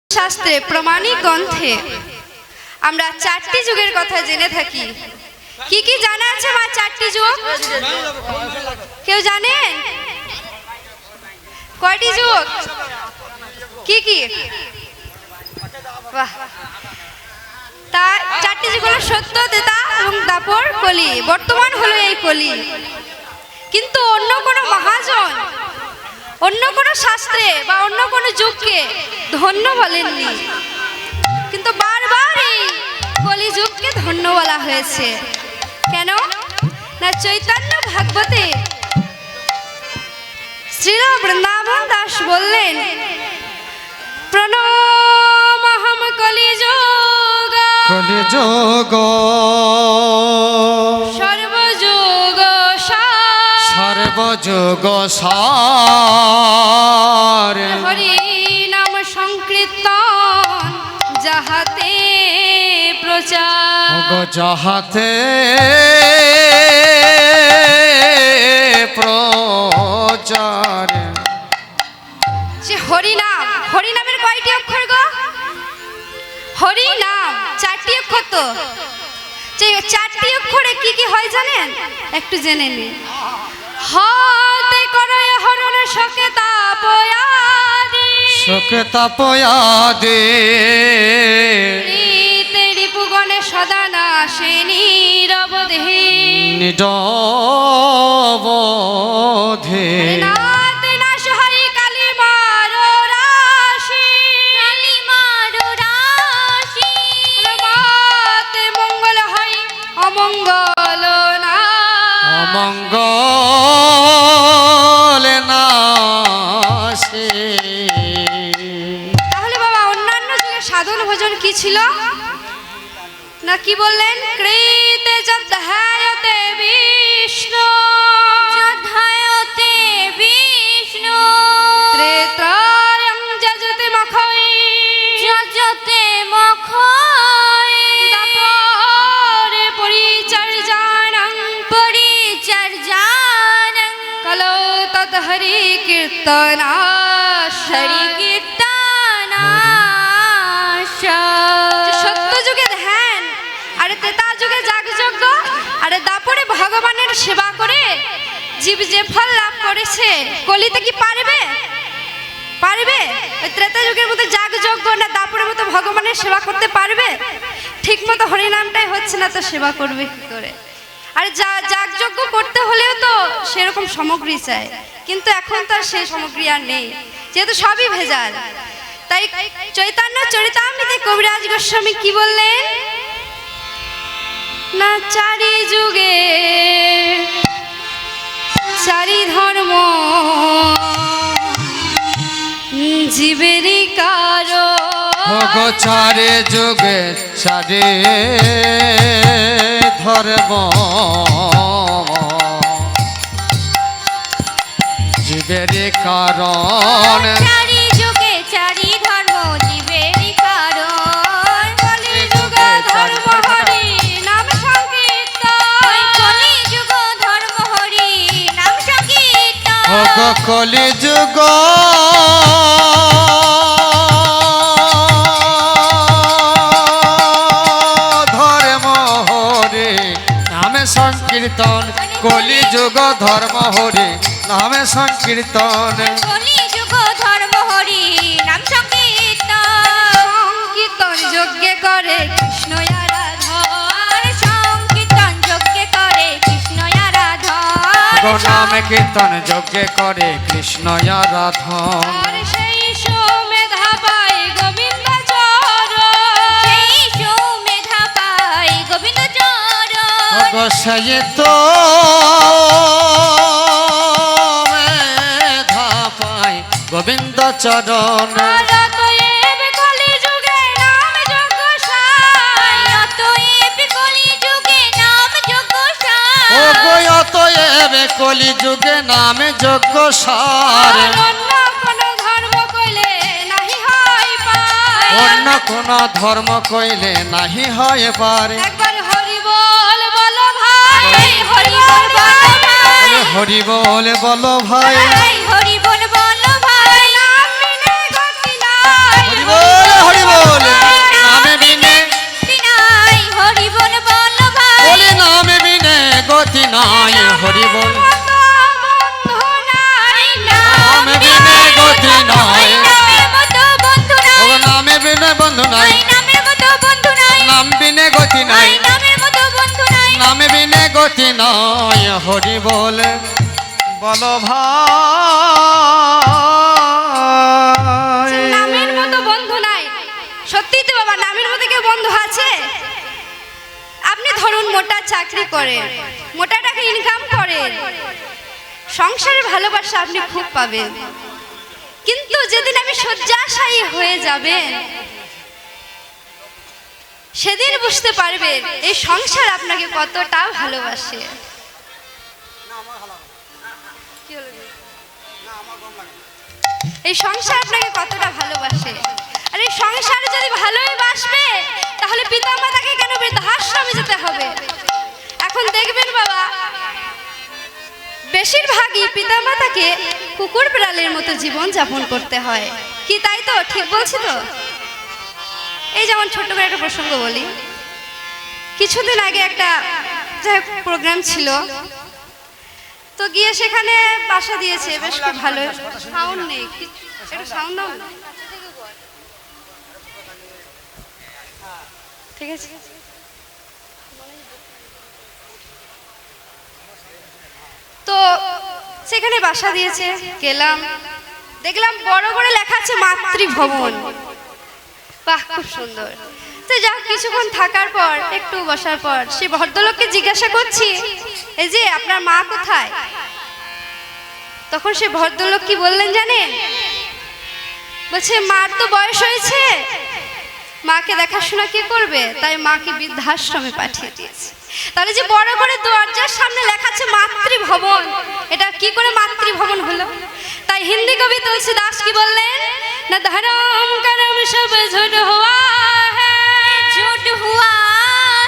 শাস্ত্রে প্রমাণিক গ্রন্থে আমরা চারটি যুগের কথা জেনে থাকি। কি কি জানা আছে মা চারটি যুগ? কেউ জানেন? কয়টি যুগ? কি কি? বাহ, তা চারটি যুগ হলো সত্য, ত্রেতা এবং দ্বাপর, কলি। বর্তমান হলো এই কলি। কিন্তু অন্য কোনো মহাজন অন্য কোনো শাস্ত্রে বা অন্য কোনো যুগকে ধন্য বলেননি, কিন্তু বারবার এই কলি যুগকে ধন্য বলা হয়েছে। কেন না, চৈতন্য ভাগবতে শ্রীল বৃন্দাবন দাস বললেন, প্রণমাহম কলিযুগ কলিযুগ সর্বযুগ সর্বযুগ সার হরি নাম সংকীর্তন যাহাতে প্রচার যাহাতে প্রচার। সে হরিনাম, হরিনামের কয়টি অক্ষর গো? হরিনাম চারটি অক্ষর। তো চারটি অক্ষরে কি কি হয় জানেন? একটু জেনে নিন। হাতে করয় হরণ শোকে তাপয়াদি শোকে তাপয়াদি রিপুগণে সদা নাশে নীরবধি নিরবধি নাতে নাশ হয় কালী মারো রাশি মাতে মঙ্গল হয় অমঙ্গল না অমঙ্গল নাশে। তাহলে বাবা অন্যান্য যুগে সাধন ভোজন কি ছিল না? কি বললেন? কৃতে যদ্ধায়তে বিষ্ণু ত্রেত্রায়ং যজতে মখৈ দাপরে পরিচর্যাণং কলৌ তদ্হরি কীর্তনাশরি সত্য যুগে ধ্যান, আরে ত্রেতা যুগে যাগযজ্ঞ, আরে দাপরে ভগবানের সেবা করে জীব যে ফল লাভ করেছে, কলিতে কি পারবে? পারবে? ওই ত্রেতা যুগের মতো যাগযজ্ঞ না দাপরের মতো ভগবানের সেবা করতে পারবে? ঠিক মতো হরিনামটাই হচ্ছে না, তো সেবা করবে কি করে? আরে যাগযজ্ঞ করতে হলেও তো সেরকম সামগ্রী চাই, কিন্তু এখন তো আর সেই সামগ্রী আর নেই, যেহেতু সবই ভেজাল। তাই চৈতন্য চরিতামৃতে কবিরাজ গোস্বামী কি বললেন না, চারি যুগে চারি ধর্ম জীবেরই কারণ চারে যুগে চারে ধর্ম জীবের কারণ চারি যুগে চারি ধর্ম জীবেরই কারণ কলিযুগে ধর্ম হরি নাম সংকীর্তন কলিযুগ ধর্ম হরি নাম সংকীর্তন কলিযুগ ধর্ম হরি নামে সংকীর্তন কলিযুগ ধর্ম হরি নামে সংকীর্তন কলিযুগ ধর্ম হরি নাম সংকীর্তন সংকীর্তন যজ্ঞে করে কৃষ্ণ আরাধন সংকীর্তন যজ্ঞে করে কৃষ্ণ আরাধন নাম কীর্তন যজ্ঞে করে কৃষ্ণ আরাধন আর সেই সুমেধা পাই গোবিন্দ চরণ সেই সুমেধা পাই গোবিন্দ চরণ সেই তো মেধা পাই গোবিন্দ চরণ অতএব কলিযুগে নাম যজ্ঞ সাই অতএব কলিযুগে নাম যজ্ঞ সাই ও অতএব কলিযুগে নামে যজ্ঞ সার অন্য কোন ধর্ম কইলে নাহি হয় পায় অন্য কোন ধর্ম কইলে নাহি হয় পারে। একবার হরি বল বলো ভাই হরি বল বলো ভাই হরি বল বলো ভাই হরি বল বলো ভাই নাম বিনে গতি নাই হরি বল নাই হরি বল মতো বন্ধু নাই, নামে বিনে গতি নাই নামের মতো বন্ধু নাই, ও নামে বিনে বন্ধু নাই নামের মতো বন্ধু নাই, নাম বিনে গতি নাই নামের মতো বন্ধু নাই, নামে বিনে গতি নাই হরি বল বলো ভাই নামের মতো বন্ধু নাই। সত্যি তো বাবা, নামের মতো কেউ বন্ধু আছে? আপনি ধরুন মোটা চাকরি করে, মোটা টাকা ইনকাম করে, সংসারের ভালোবাসা আপনি খুব পাবেন, কিন্তু যেদিন আপনি শয্যাশায়ী হয়ে যাবেন সেদিন বুঝতে পারবেন এই সংসার আপনাকে কতটা ভালোবাসে। কি হলো? এই সংসার আপনাকে কতটা ভালোবাসে। আর এই সংসার যদি ভালোই বাসবে তাহলে পিতা মাতাকে কেন বৃদ্ধাশ্রমে যেতে হবে? এখন দেখবেন বাবা, বেশিরভাগই পিতা মাতাকে কুকুর বিড়ালের মতো জীবন যাপন করতে হয়। কি তাই তো? ঠিক বলছি তো? এই যেমন ছোট্ট করে একটা প্রসঙ্গ বলি। কিছুদিন আগে একটা প্রোগ্রাম ছিল, তো গিয়ে সেখানে বাসা দিয়েছে, বেশ খুব ভালো। সাউন্ড নেই, একটু সাউন্ড দাও না। ঠিক আছে। তো সেখানে বাসা দিয়েছে, গেলাম, দেখলাম বড় করে লেখা আছে মাতৃভবন। বাহ, খুব সুন্দর। তো যাক, কিছুক্ষণ থাকার পর, একটু বসার পর সে ভদ্রলোককে জিজ্ঞাসা করছি, এই যে আপনার মা কোথায়? তখন সে ভদ্রলোক কি বললেন জানেন? বলছে, মার তো বয়স হয়েছে, মাকে দেখাশোনা কে করবে, তাই মাকে বৃদ্ধাশ্রমে পাঠিয়ে দিয়েছে। তাহলে যে বড় করে দরজার সামনে লেখা আছে মাতৃভবন, এটা কি করে মাতৃভবন হলো? তাই হিন্দি কবি তুলসীদাস কি বললেন না, ধর্ম করম সব ঝুট হুয়া হ্যায়, ঝুট হুয়া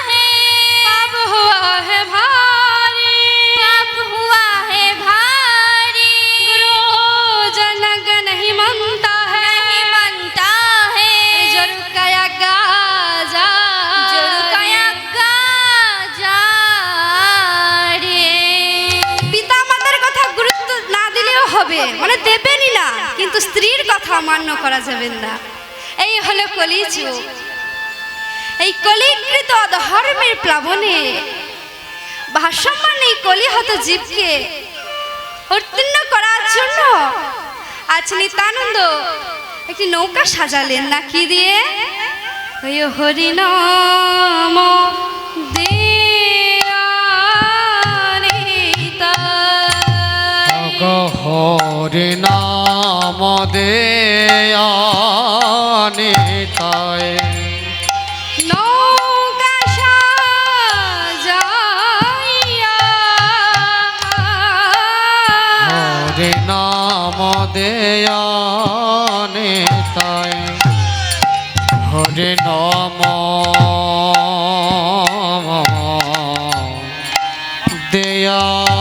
হ্যায়, পাপ হুয়া है भारी, पाप हुआ है भारी, गुरु जनक नहीं मानता है, नहीं मानता है, जोर काया गाजा, जोर काया गाजा रे। পিতা মাতার কথা গুরুত্ব না দিলেও হবে, মানে দেবেনই না, কিন্তু স্ত্রীর কথা অমান্য করা যাবে না। এই হলো কলিযুগ। এই কলিকৃত ধর্মের প্লাবনে ভাসমান এই কলিহত জীবকে উত্তীর্ণ করার জন্য আজ নিত্যানন্দ একটি নৌকা সাজালেন, না কি দিয়ে? ওই হরি নাম হরি নাম দেয়ানিতায় নৌকা সাজাইয়া, হরি নাম দেয়ানিতায় হরি নাম দেয়ানিতায়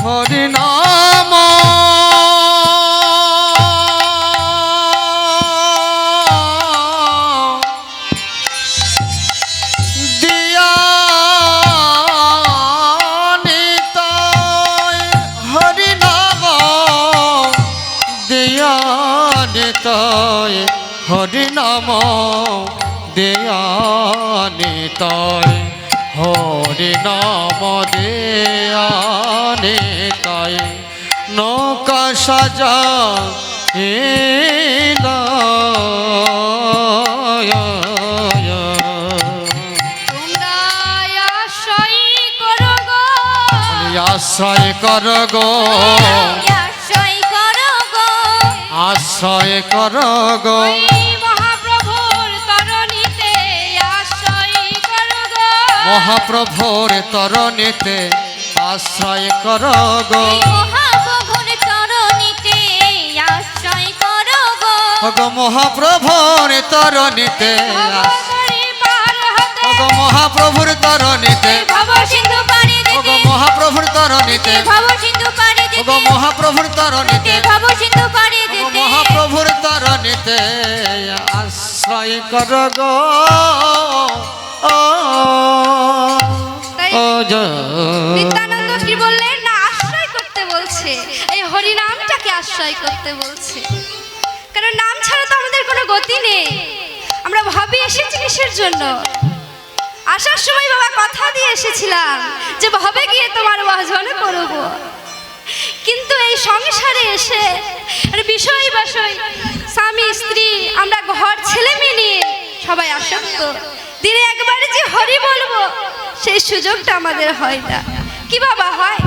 হরি নাম দিয়ানিতায় হরি নাম দিয়ানিতায় হরি নাম দিয়ানিতায় হরি নাম দিয়ানিতায় নৌকা সাজা তোমরা আশ্রয় করো গো, আশ্রয় কর গো আশ্রয় করো গো, আশ্রয় কর গো ওই মহাপ্রভুর তরণীতে আশ্রয় করো গো, মহাপ্রভুর তরণীতে আশ্রয় কর গো এই মহাপ্রভুর তরণীতে আশ্রয় করো গো, গো মহাপ্রভুর তরণীতে ভবঘড়ি পার হতে, গো মহাপ্রভুর তরণীতে ভব সিন্ধু পাড়ি গো দিতে, মহাপ্রভুর তরণীতে ভব সিন্ধু পাড়ি গো দিতে, মহাপ্রভুর তরণীতে ভব সিন্ধু পাড়ি গো দিতে, মহাপ্রভুর তরণীতে আশ্রয় কর গো ও তাই ও জ নিত্যানন্দ কি বললেন না আশ্রয় করতে বলছে, এই হরি নামটাকে আশ্রয় করতে বলছে। কারণ নাম ছাড়া তো আমাদের কোনো গতি নেই। আমরা ভাবি এসেছি কিসের জন্য? আসার সময় বাবা কথা দিয়ে এসেছিলাম যে ভাবে গিয়ে তোমার ভজন করব, কিন্তু এই সংসারে এসে বিষয় বাসয় স্বামী স্ত্রী আমরা ঘর ছেলে মেয়ে নিয়ে সবাই আসক্ত। দিনে একবারে যে হরি বলবো সেই সুযোগটা আমাদের হয় না। কি বাবা হয়?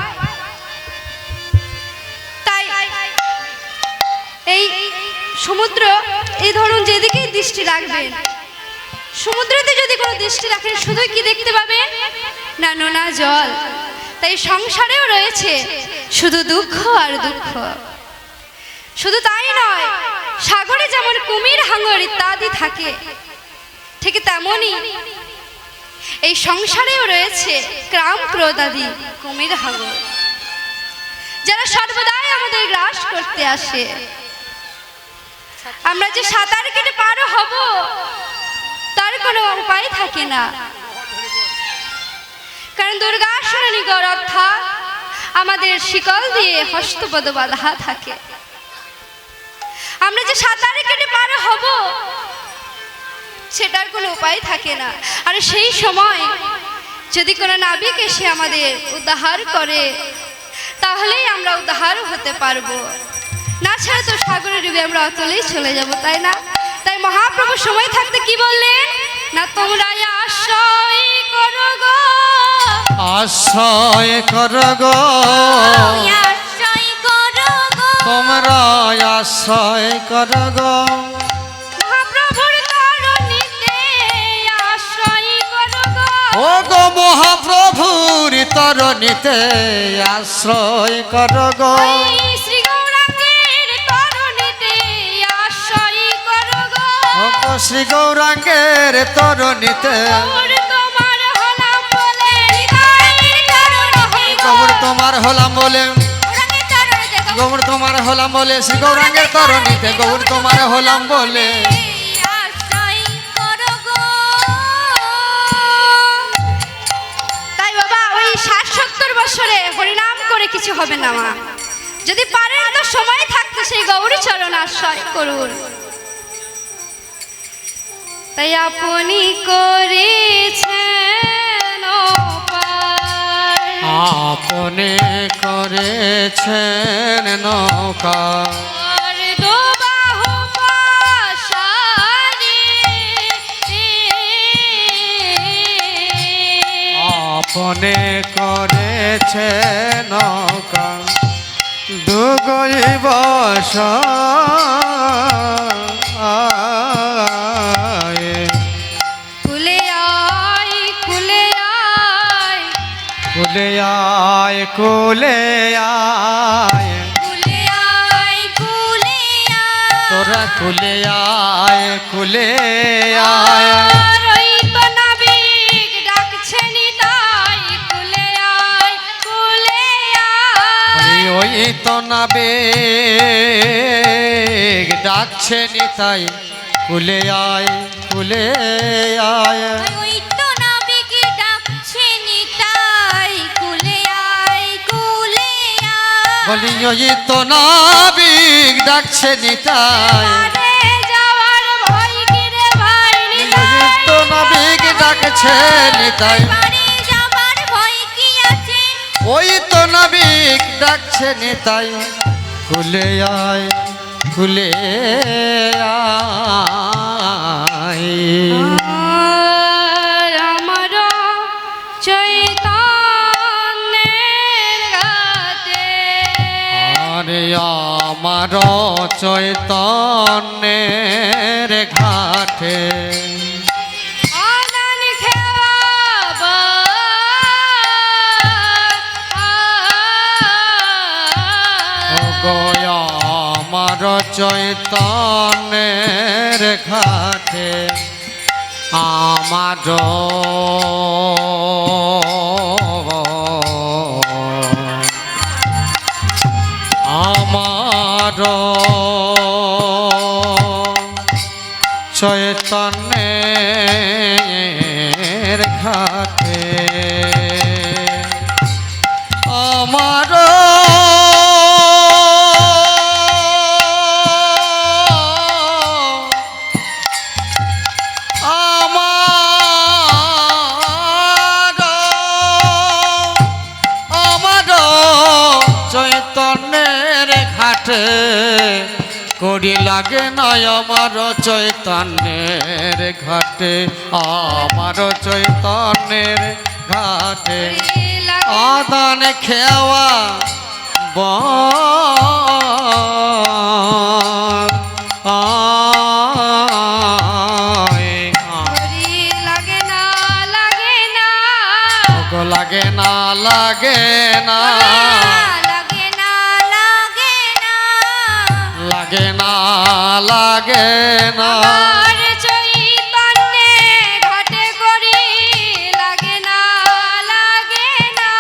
তাই এই সমুদ্র, এই ধরুন যেদিকেই দৃষ্টি রাখবেন, সমুদ্রতে যদি কোনো দৃষ্টি রাখেন শুধুই কি দেখতে পাবেন? না নোনা জল। তাই সংসারেও রয়েছে শুধু দুঃখ আর দুঃখ। শুধু তাই নয়, সাগরে যেমন কুমির হাঙর ইত্যাদি থাকে, ঠিক তেমনই এই সংসারেও রয়েছে ক্রাম ক্রোধ আদি কুমির হাঙর, যারা সর্বদাই আমাদের গ্রাস করতে আসে। আমরা যে সাঁতার কেটে পার হব তার কোনো উপায় থাকে না, কারণ দুর্গাসুরনী গৌরক্ষা আমাদের শিকল দিয়ে হস্তপদ বাঁধা থাকে। আমরা যে সাঁতারে কেটে পার হব সেটার কোনো উপায় থাকে না। আর সেই সময় যদি কোনো নাবিক এসে আমাদের উদ্ধার করে তাহলেই আমরা উদ্ধার হতে পারবো, না ছাড়া তো সাগরে ডুবে আমরা অতলেই চলে যাব, তাই না? তাই মহাপ্রভু সময় থাকতে কি বললেন না তোমরা আশ্রয় করো গো, আশ্রয় কর গো আশ্রয় করো গো, তোমরা আশ্রয় কর গো মহাপ্রভুর তরণীতে আশ্রয় করো গো, ও গো মহাপ্রভুর তরণীতে আশ্রয় কর গো ওই শ্রী গৌরাঙ্গের তরণীতে আশ্রয় করো গো, ও গো শ্রী গৌরাঙ্গের তরণীতে গৌর তোমার হলাম বলে হৃদয়ের তরণ হই গো, গৌর তোমার হলাম বলে গৌরাঙ্গের তরণীতে গৌর তোমার হলাম বলে শ্রী গৌরাঙ্গের তরণীতে গৌর তোমার হলাম বলে আশ্রয় করো গো। তাই বাবা ওই ৬০-৭০ বছরে হরিনাম করে কিছু হবে না মা, যদি পারেন তো সময় থাকতে সেই গৌরী চরণ আশ্রয় করুন। তাই আপনি করেছেন পার, আপনি করেছেন নৌকা আর ডোবাহু পাশারে, আপনি করেছেন নৌকা ডুগই বসা কুলে আয় কুলে আয়, কুলে আয় কুলে আয় কুলে আয় কুলে আয়, তোরা কুলে আয় কুলে আয় আর ওই তো নাবিক ডাকছে নিতাই, কুলে আয় কুলে আয়, ওই তো নাবিক ডাকছে নিতাই কুলে আয় কুলে আয় ওই তো নাবিক ডাকছে নিতাই, কুলে আয় কুলে আয়, বলি ওই তো নাবিক ডাকছে নিতাই আরে যাওয়ার ভয় কি রে ভাই ওই নিতাই, তো নাবিক ডাকছে নিতাই বাড়ি যাবার ভয় কি আছে, ওই তো নাবিক ডাকছে নিতাই কুলে আয় কুলে আয় আর আমার চৈতন্যের গাতে, আরে আমার চৈতন্যের ঘাটে আদান খেওয়াবা, ও গয়া আমার চৈতন্যের ঘাটে আমার আমার চৈতন্য চৈতন্যের ঘাটে আমার চৈতন্যের ঘাটে করি লাগে না আমার চৈতন্যের ঘাটে আমার চৈতন্যের ঘাটে আদান খেওয়া লাগে না লাগে না লাগে না লাগে না লাগে না লাগে না লাগে না লাগে না আর চৈতন্যে ঘটে করি লাগে না লাগে না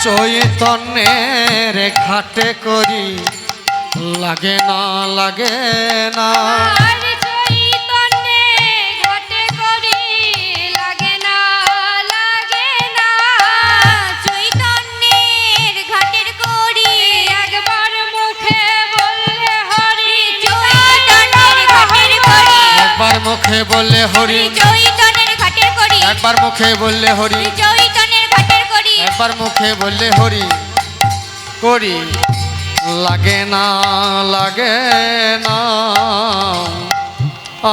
চৈতন্যের ঘাটে করি লাগে না লাগে না আর চৈতন্যে ঘটে করি লাগে না লাগে না চৈতন্যের ঘাটের করি একবার মুখে বললে হরি চৈতন্যের ঘাটের করি একবার মুখে বললে হরি চৈতন্যের ঘাটের করি একবার মুখে বললে হরি চৈতন্যের ঘাটের করি একবার মুখে বললে হরি করি লাগে না লাগে না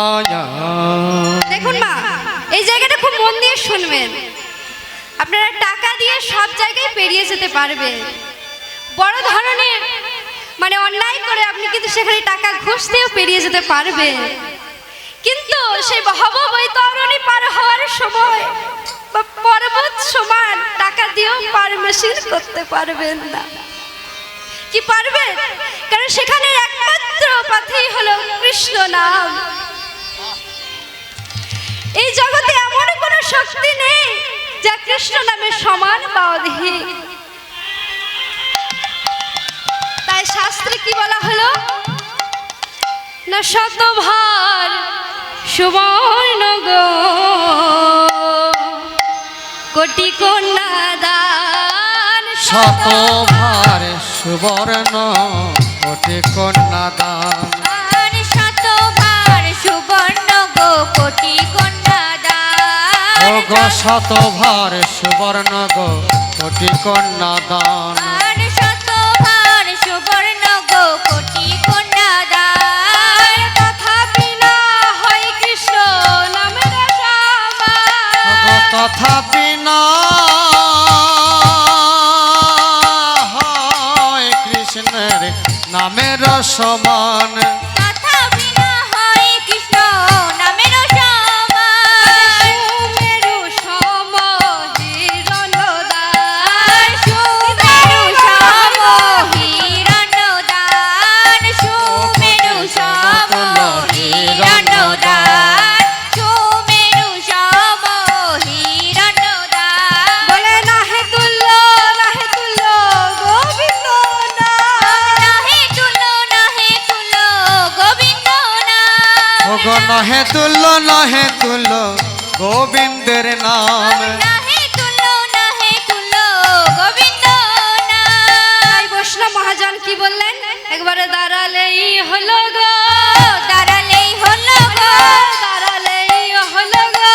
আয়া দেখুন মা এই জায়গাটা খুব মন দিয়ে শুনবেন আপনারা টাকা দিয়ে সব জায়গায় পেরিয়ে যেতে পারবেন বড় ধরনের মানে অন্যায় করে আপনি কিন্তু সেখানে টাকা ঘুষ দিয়েও পেরিয়ে যেতে পারবেন কিন্তু সেই ভব বৈতরণী পার হওয়ার সময় বা পর্বত সমান টাকা দিয়েও পারমিশন করতে পারবেন না কি পারবেন কারণ সেখানে একমাত্র পথই হলো কৃষ্ণ নাম এই জগতে এমন কোনো শক্তি নেই যা কৃষ্ণ নামের সমান বা অধিক তাই শাস্ত্রে কি বলা হলো না শতভার সুবর্ণ গো কোটি কন্যা দান শতভার সুবর্ণ কোটি কন্যা দান আর শতভার সুবর্ণ গো কোটি কন্যা দান ও গো শতভার সুবর্ণ গো কোটি কন্যা দান আর শতভার সুবর্ণ গো কোটি কন্যা দান তথাপি না হয় কৃষ্ণ নামের সমান তথাপি না হয় কৃষ্ণের নামের সমান তথাপি না হয় কৃষ্ণ নামের সমান সুমেরু সম হিরণদান সুমেরু সম হিরণদান সুমেরু সম হিরণদান সুমেরু সম হিরণদান বলে নাহে তুল্য গোবিন্দ নাহে তুল্য গোবিন্দ না ওগো নহে তুল্য গোবিন্দের নাম নাহে তুল্য গোবিন্দ না তাই বৈষ্ণব মহাজন কি বললেন একবারে দাঁড়ালেই হলো গো দাঁড়ালেই হলো গো দাঁড়ালেই হলো গো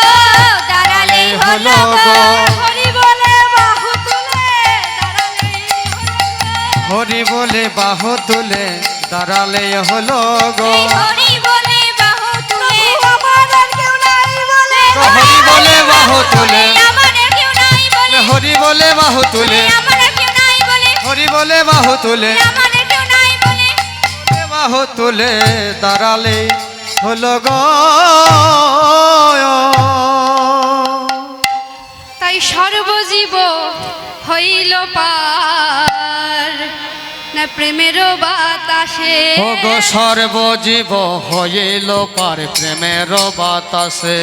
দাঁড়ালেই হলো গো হরি বলে বাহু তুলে দাঁড়ালেই হলো গো হরি বলে বাহু তুলে দাঁড়ালে হলো গো এই হরি বলে বাহু তুলে আমাদের কেউ নাই বলে হরি বলে বাহু তুলে আমাদের কেউ নাই বলে হরি বলে বাহু তুলে আমাদের কেউ নাই বলে হরি বলে বাহু তুলে আমাদের কেউ নাই বলে বাহু তুলে দাঁড়ালে হলো গো তাই সর্বজীব হইল পার না প্রেমের বাতাসে ও গো সর্বজীব হইল পার প্রেমের বাতাসে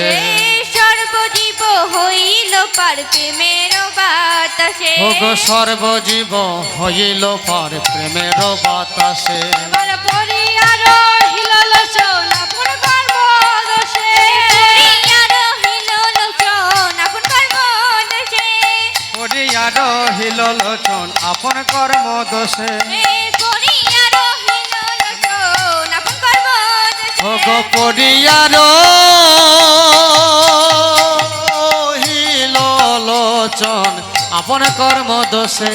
সর্বজীব হইল পার প্রেমের বাতাসে ও গো সর্বজীব হইল পার প্রেমের বাতাসে এবার পরিয়ার হিল লোচন আপন কর্ম দোষে রহিল লোচন আপন কর্ম দোষে করিয়া রহিল লোচন আপন কর্ম ও গো পড়িয়া রহিল লোচন আপন কর্ম দোষে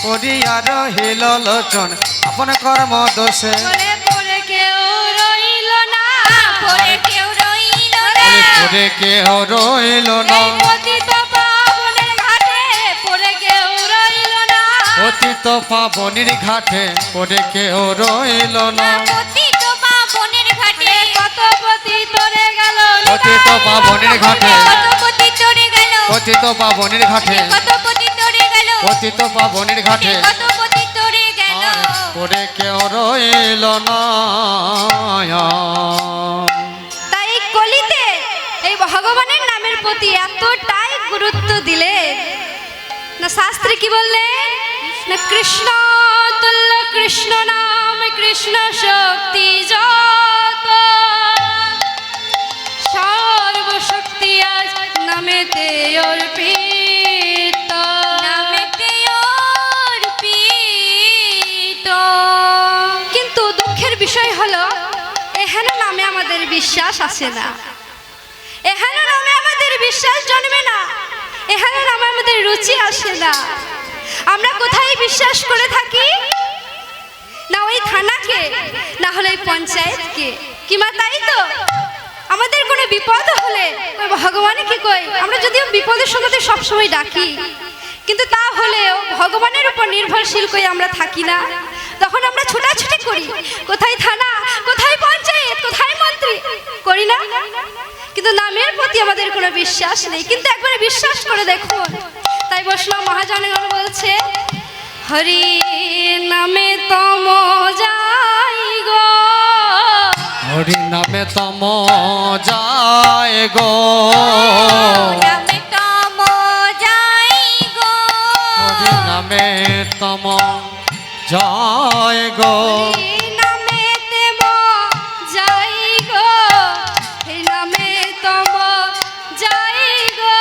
পড়িয়া রহিল লোচন আপন কর্ম দোষে পরে পরে কেউ রইল না পরে কেউ রইল না পরে কেহ রইল না এই পতিত পাবনের ঘাটে পরে কেউ রইল না পতিত পাবনির ঘাটে পরে কেহ রইল না পতিত পাবনের ঘাটে কত পতিত রে গেল পতিত পাবনের ঘাটে কত পতিত রে গেল পতিত পাবনির ঘাটে কত পতিত রে গেল পতিত পাবনির ঘাটে কত পতিত রে গেল পরে কেউ রইল না তাই কলিতে এই ভগবানের নামের প্রতি এতটাই গুরুত্ব দিলে না শাস্ত্রে কি বললেন না কৃষ্ণ তুল্য কৃষ্ণ নাম কৃষ্ণ শক্তি যত সর্বশক্তি আজ নামেতে অর্পিত নামেতে অর্পিত কিন্তু দুঃখের বিষয় হলো এখানে নামে আমাদের বিশ্বাস আসে না এখানে নামে আমাদের বিশ্বাস জন্মে না এখানে নামে আমাদের রুচি আসে না আমরা কোথায় বিশ্বাস করে থাকি না ওই থানাকে না হলে ওই পঞ্চায়েতকে কিংবা তাই তো আমাদের কোনো বিপদ হলে ওই ভগবানে কি কই আমরা যদিও বিপদের সময়তে সবসময় ডাকি কিন্তু তা হলেও ভগবানের উপর নির্ভরশীল কই আমরা থাকি না তখন আমরা ছোটাছুটি করি কোথায় থানা কোথায় পঞ্চায়েত কোথায় মন্ত্রী করি না কিন্তু নামের প্রতি আমাদের কোনো বিশ্বাস নেই কিন্তু একবারে বিশ্বাস করে দেখুন তাই বৈষ্ণব মহাজনগণ বলছে হরি নামে তম যাই গো হরি নামে তম যায় গো নামে তম যাই গো হরি নামে তম যায় গো হরি নামে তেম যাই গো হরি নামে তম যাই গো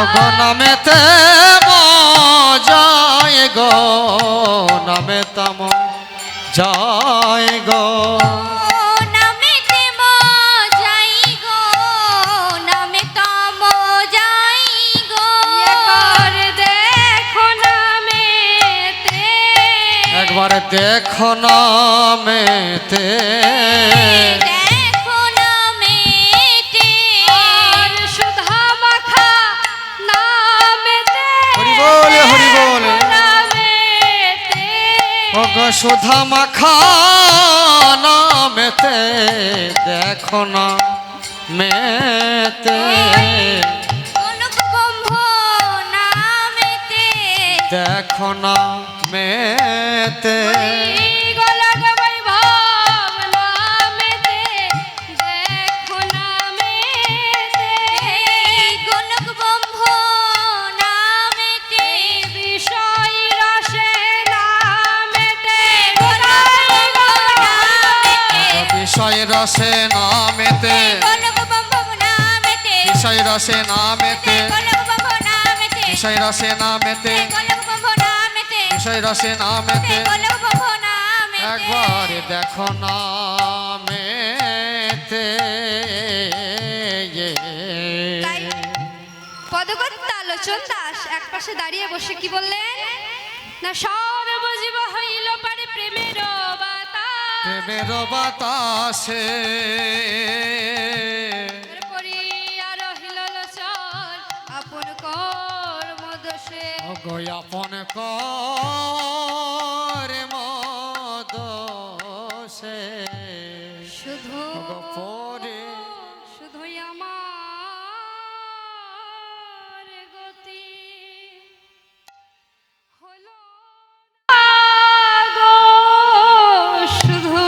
গো নামেতে যায় গো নামে তম যায় গো নামে তেম যাই গো নামে তম যাই গো একবার দেখো নামেতে একবার দেখো নামেতে দেখো নামেতে আর সুধা মাখা নামেতে হরি বল, হরি বল। নামেতে ও গো সুধা মাখা নামেতে দেখো না মেতে অনুপম্ভ নামেতে দেখো না মেতে গলাগ বৈভব নামেতে দেখো নামেতে গণকবম্ভ নামেতে বিষয় রসে নামেতে বিষয় রসে নামেতে গণকবম্ভ নামেতে বিষয় রসে নামেতে গণকবম্ভ নামেতে বিষয় রসে নামেতে গণকবম্ভ নামেতে বিষয় রসে নামেতে গণকবম্ভ নামেতে একবার দেখো নামেতে তাই পদকর্তা লোচন দাস এক পাশে দাঁড়িয়ে বসে কি বললেন না সর্বজীব হইল পারে প্রেমের বাতাস প্রেমের বাতাসে পড়িয়া রহিল লোচন আপন কর্ম দোষে গো আপন করে মদোষে শুধু গো পরে শুধুই আমার গতি হলো না গো, শুধু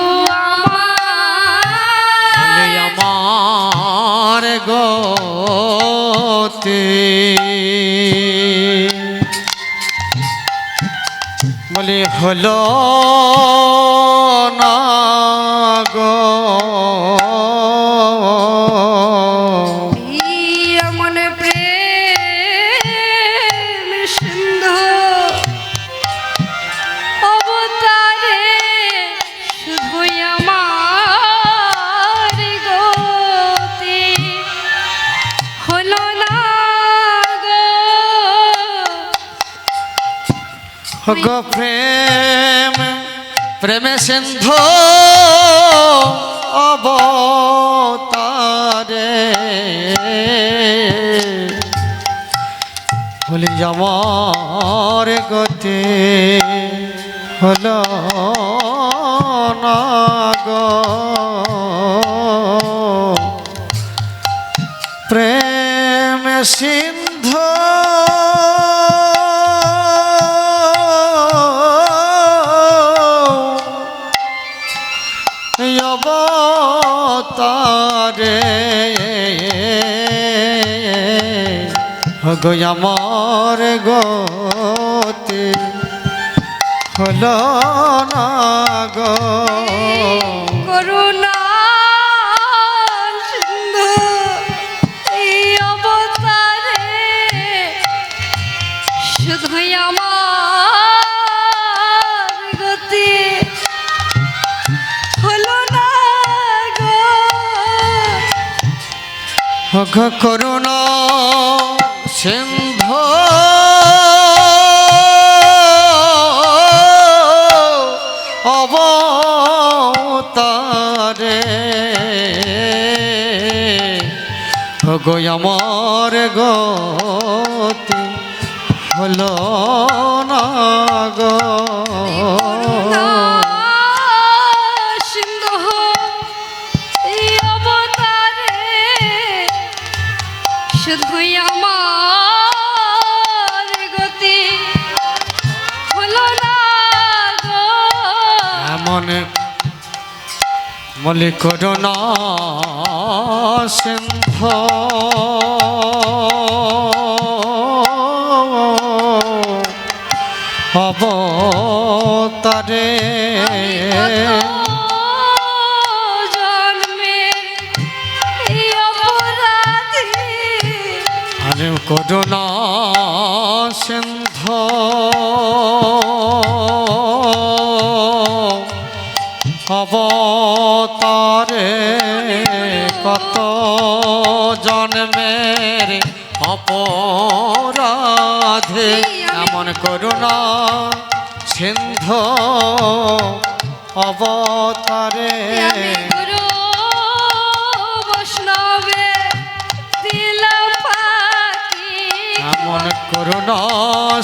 বলে আমার আমার গতি বলে হলো না গো মনে প্রেম সিন্ধু গো প্রেম প্রেমে সিন্ধু অবতারে হলি আমার গতি হলো না গো প্রেম সিন্ধু অবতারে গো আমার গতি হলো না গো করুণা সিন্ধু এই অবতারে শুধুই আমার গতি হলো না গো গো করুণা সিন্ধু অবতারে গো আমার গতি হলো না গো করুণা সিন্ধু এই অবতারে শুধুই আমার গতি হলো না গো এমন মলি করুণা সিন্ধু অবতারে জন্মের এই অপরাধী আরে করুণা সিন্ধু অবতারে কত জন্মের অপরাধে এমন করুণা সিন্ধু অবতারে আমি গুরু বৈষ্ণবে দিলাম ফাঁকি এমন করুণা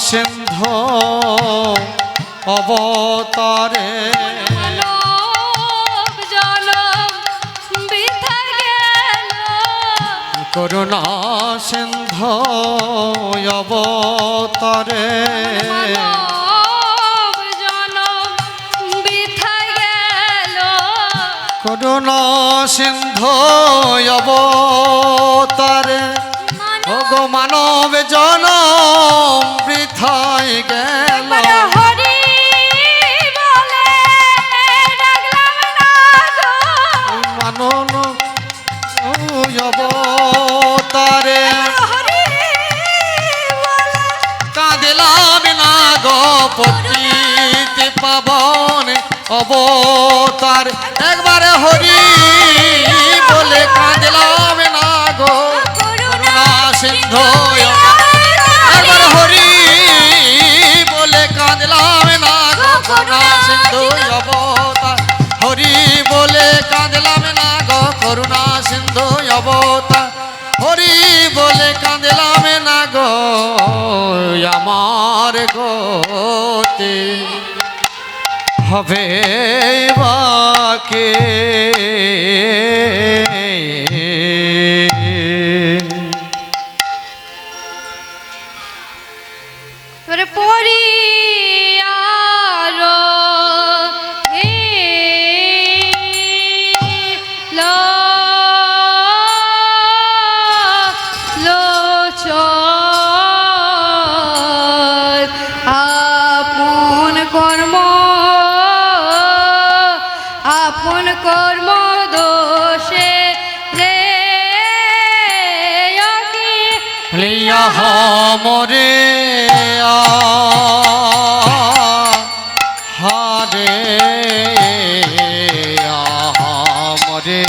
সিন্ধু অবতারে মানব জনম বৃথা গেল করুণা সিন্ধু অবতারে মানব জনম বৃথা গেল করুণা সিন্ধু অবতারে গো মানব জনম বৃথায় গেল হরি বলে ডাকলাম না গো মানন অবতারে হরি বলে কাঁদিলাম না গো পতিত পাবন অবতার একবারে হরি বলে কাঁদিলাম না গো করুণা সিন্ধু একবার হরি বলে কাঁদলাম না গো করুণা সিন্ধু অবতার হরি বলে কাঁদলাম না গো করুণা সিন্ধু অবতার হরি বলে কাঁদলাম না গো আমার গতি হবে বাকে তোরে পরি আরো হে লো লোচন আপন কর্ম দোষে রে লিয়া মরে হারে মরে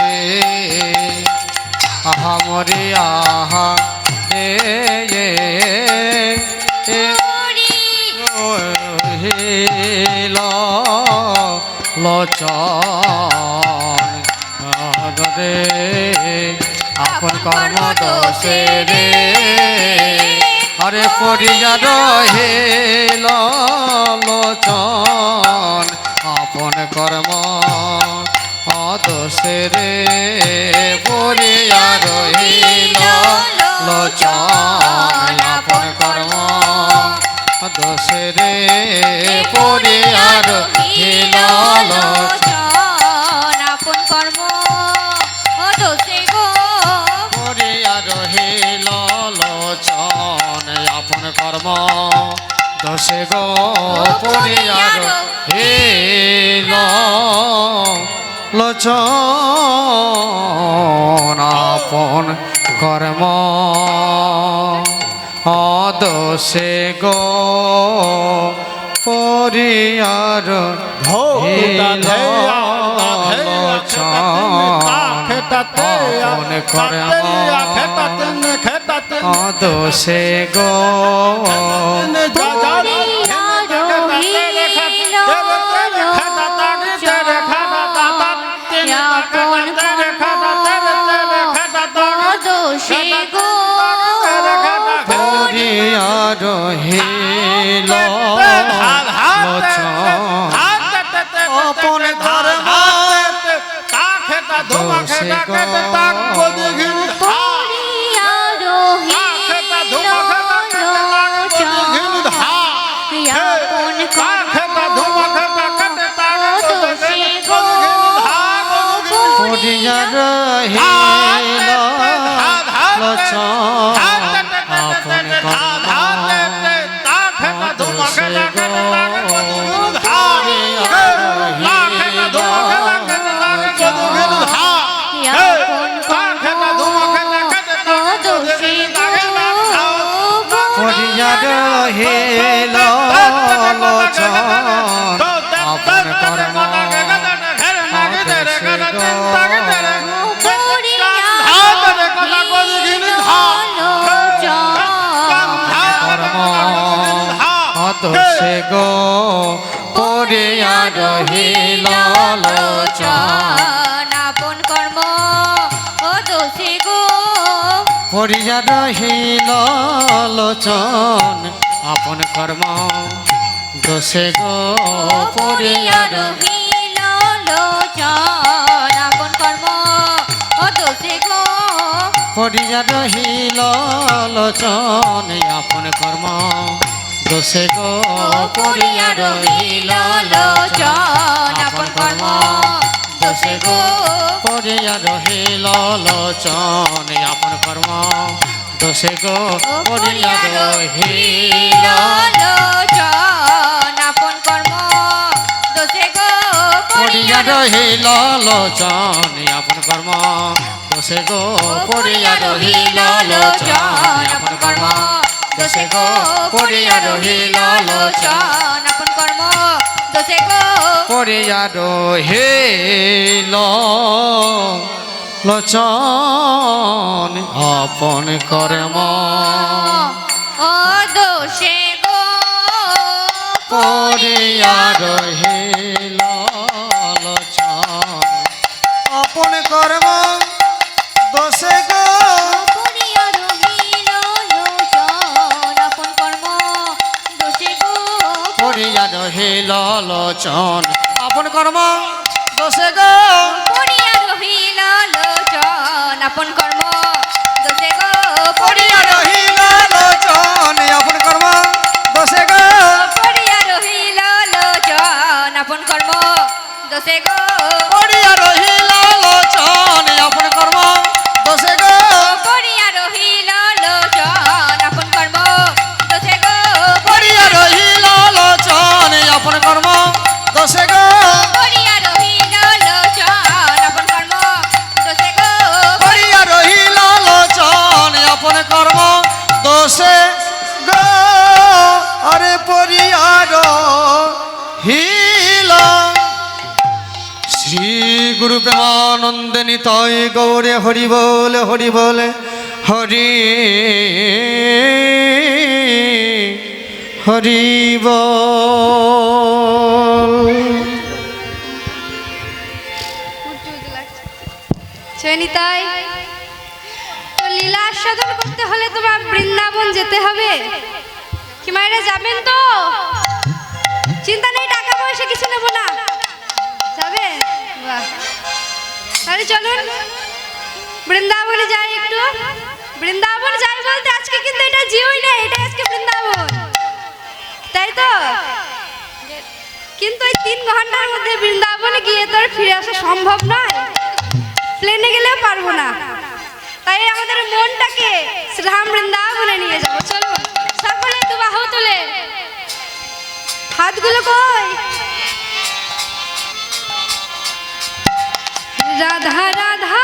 মরে আহা রে হিল লোচন রে আপন কর্ম দোষে রে আরে পড়িয়া রহিল লোচন আপন কর্ম দোষে রে পড়িয়া রহিল লোচন আপন কর্ম দোষে রে পড়িয়া রহিল লোচন আপন কর্ম দোষে গো পড়িয়া রহিল লোচন আপন কর্ম দোষে গো পড়িয়া রহিল লোচন আপন কর্ম দোষে গো পড়িয়া রহিল আপন কর্ম দোষে গো পড়িয়া রহিল লোচন আপন কর্ম দোষে গো পড়িয়া রহিল লোচন আপন কর্ম দোষে গো পড়িয়া রহিল পড়িয়া রহিল লোচন আপন কর্ম দোষে গো পড়িয়া রহিল লোচন আপন কর্ম দোষে গো পড়িয়া রহিল লোচন আপন কর্ম দোষে গো পড়িয়া রহিল লোচন আপন কর্ম দোষে গো পড়িয়া রহিল লোচন আপন কর্ম দোষে গো পড়িয়া রহিল লোচন আপন কর্ম দোষে গো পড়িয়া রহিল লোচন আপন কর্ম দোষে গো পড়িয়া রহিল লোচন আপন কর্ম দোষে গো পড়িয়া রহিল লোচন আপন কর্ম দোষে গো পড়িয়া রহিল লোচন আপন কর্ম দোষে গো পড়িয়া রহিল লোচন আপন কর্ম দোষে গো পড়িয়া রহিল লোচন আপন কর্ম ও দোষে গো পড়িয়া রহিল লোচন আপন কর্ম দোষে গো পড়িয়া রহিল লোচন আপন কর্ম দোষে গো পড়িয়া রহিল লোচন আপন কর্ম দোষে গো পড়িয়া রহিল লোচন আপন কর্ম দোষে গো পড়িয়া রহিল লোচন আপন কর্ম দোষে গো পড়িয়া রহিল লোচন আপন কর্ম দোষে গো পড়িয়া রহিল লোচন আপন কর্ম দোষে গো পড়িয়া রহিল লোচন আপন কর্ম দোষে গো পড়িয়া রহিল লোচন আপন কর্ম দোষে গো পড়িয়া রহিল লোচন আপন কর্ম দোষে গো পড়িয়া রহিল লোচন আপন কর্ম দোষে গো আরে পড়িয়া রহিল শ্রী গুরু প্রেমানন্দে নিতাই গৌরে হরি বলে হরি বলে হরি হরি বল। চয়নিতাই তো লীলা আস্বাদন করতে হলে তোমার বৃন্দাবন যেতে হবে। কি মায়েরা যাবেন তো? চিন্তা নেই, টাকা পয়সা কিছু নেব না, যাবে? বাহ, তাহলে চলুন বৃন্দাবনে যাই একটু। বৃন্দাবন যাই বলতে আজকে কিন্তু এটা জিওই না, এটা আজকে বৃন্দাবন, তাই তো? কিন্তু এই 3 ঘন্টার মধ্যে বৃন্দাবনে গিয়ে তো আর ফিরে আসা সম্ভব নয়, প্লেনে গেলেও পারবো না। তাই আমাদের মনটাকে শ্রীধাম বৃন্দাবনে নিয়ে যাবো। চলো সকলে একটু বাহু তুলে, হাতগুলো কই? রাধা রাধা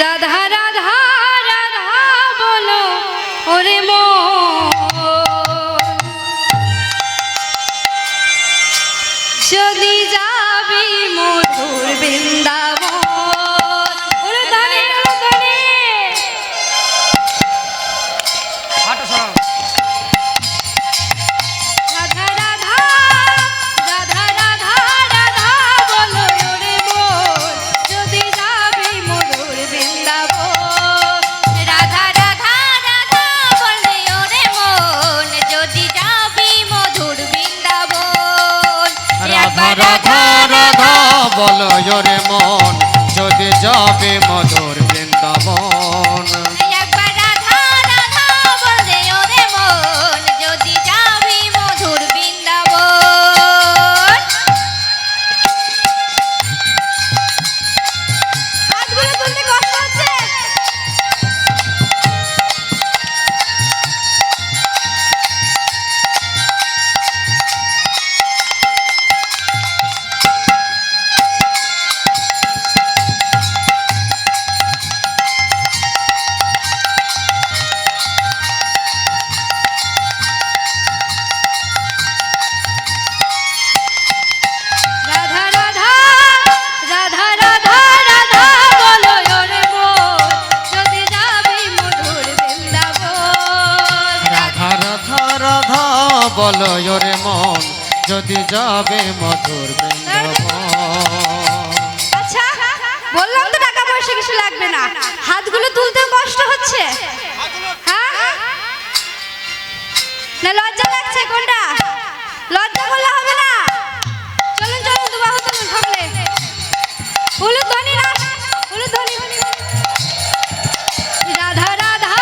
রাধা রাধা রাধা বলো ওরে মন, যদি যাবি মধুর বৃন্দাবন। ওরে দানে ওরে দানে, রাধা রাধা রাধা রাধা রাধা বলো ওরে মন, যদি যাবি মধুর বৃন্দাবন। রাধা রাধা রাধা বলে ওরে মন, যদি যাবি মধুর বৃন্দাবন। রাধা রাধা রাধা বলো ওরে মন, যদি যাবে মধুর বৃন্দাবন। একবার রাধা রাধা বলে ওরে মন, যদি যাবি মধুর বৃন্দাবন। হাতগুলো তুলতে কষ্ট হচ্ছে। রাধা রাধা রাধা রাধা রাধা বলো ওরে মন, যদি যাবি মধুর বৃন্দাবন। রাধা রাধা রাধা বলো ওরে মন, যদি যাবে মধুর বৃন্দাবন। আচ্ছা বললাম তো টাকা পয়সা কিছু লাগবে না, হাতগুলো তুলতেও কষ্ট হচ্ছে, হ্যাঁ? না লজ্জা লাগছে? কোনটা? লজ্জা করলে হবে না। চলুন চলুন দু বাহু তুলুন সকলে। হলুদ ধ্বনি না, হলুদ ধ্বনি। রাধা রাধা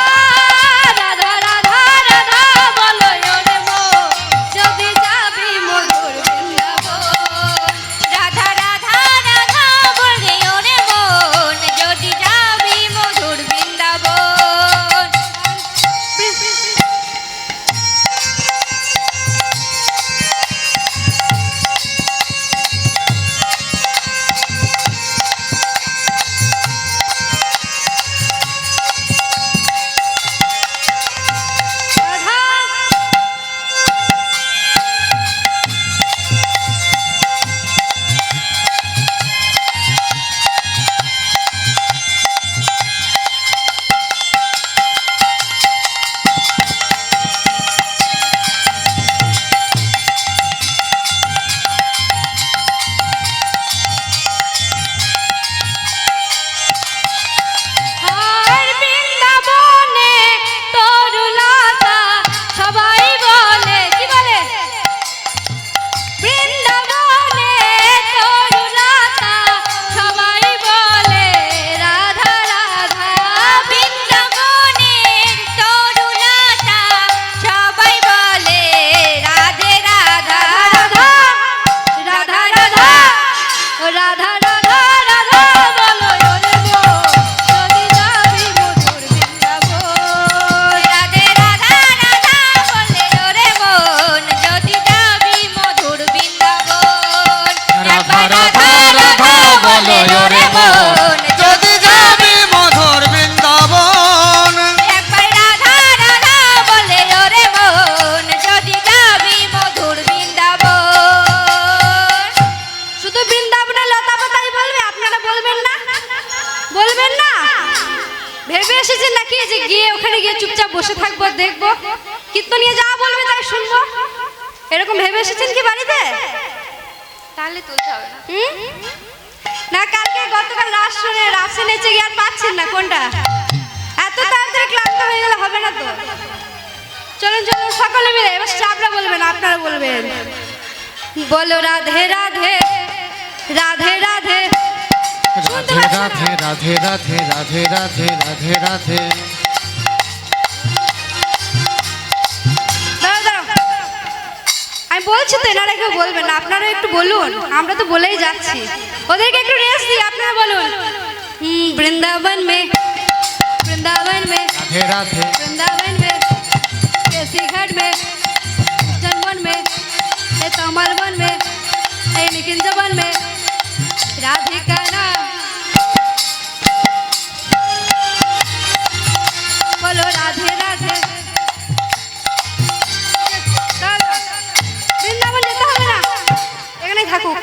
রাধা রাধা রাধা বলো ওরে মন, যদি যাবি মধুর বৃন্দাবন। রাধা রাধা রাধা বলে ওরে মন, যদি যাবি মধুর বৃন্দাবন। ভেবে এসেছেন নাকি যে গিয়ে ওখানে গিয়ে চুপচাপ বসে থাকবো, দেখবো? কীর্তনিয়া যা বলবে ভেবে এসেছেন কি বাড়িতে? তাহলে তুলতে হবে না। হুম? না কালকে গতকাল রাসে নেচে গিয়ে আর পাচ্ছেন না কোনটা? এত তাড়াতাড়ি ক্লান্ত হয়ে গেলে হবে না তো। চলুন চলুন সকলে মিলে এবার চাপড়া বলবেন, আপনারা বলবেন। বলো রাধে রাধে রাধে রাধে। শুনতে রাধে পাচ্ছ না? রাধে রাধে রাধে রাধে রাধে রাধে রাধে। দাঁড়াও, দাঁড়াও। আমি বলছি তো এনারা কেউ বলবেন না, আপনারা একটু বলুন, আমরা তো বলেই যাচ্ছি। ওদেরকে একটু রেস্ট দিই, আপনারা বলুন। বৃন্দাবন মে वृंदावन में राधे राधे वृंदावन में केसी घाट में जनवन में ये कमल वन में ये निकिंज वन में राधिका नाम बोलो राधे राधे। চলো, বৃন্দাবন যেতে হবে না, এখানেই থাকুক,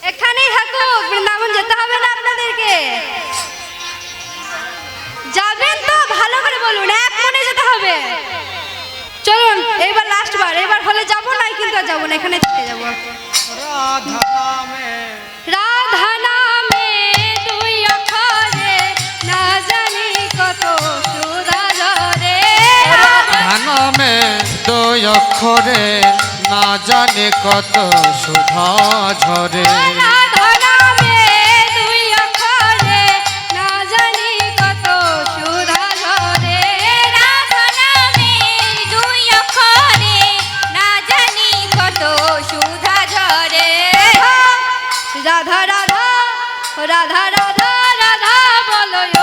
এখানেই থাকুক, বৃন্দাবন যেতে হবে না আপনাদেরকে। যাবেন তো ভালো করে বলুন, এক মনে যেতে হবে। চলুন এইবার লাস্ট বার, এবার হলে যাবো না কিন্তু আর যাবো না, এখানে থেকে যাবো। राधा नामे রাধা নামে দুই অক্ষরে না জানি কত সুধা ঝরে। राधा नामे दो अक्षरे ना जाने कत सुधा झरे। রাধা নামে দুই অক্ষরে না জানি কত সুধা ঝরে। রাধা নামে দুই অক্ষরে না জানি কত সুধা ঝরে। রাধা রাধা রাধা রাধা রাধা বলো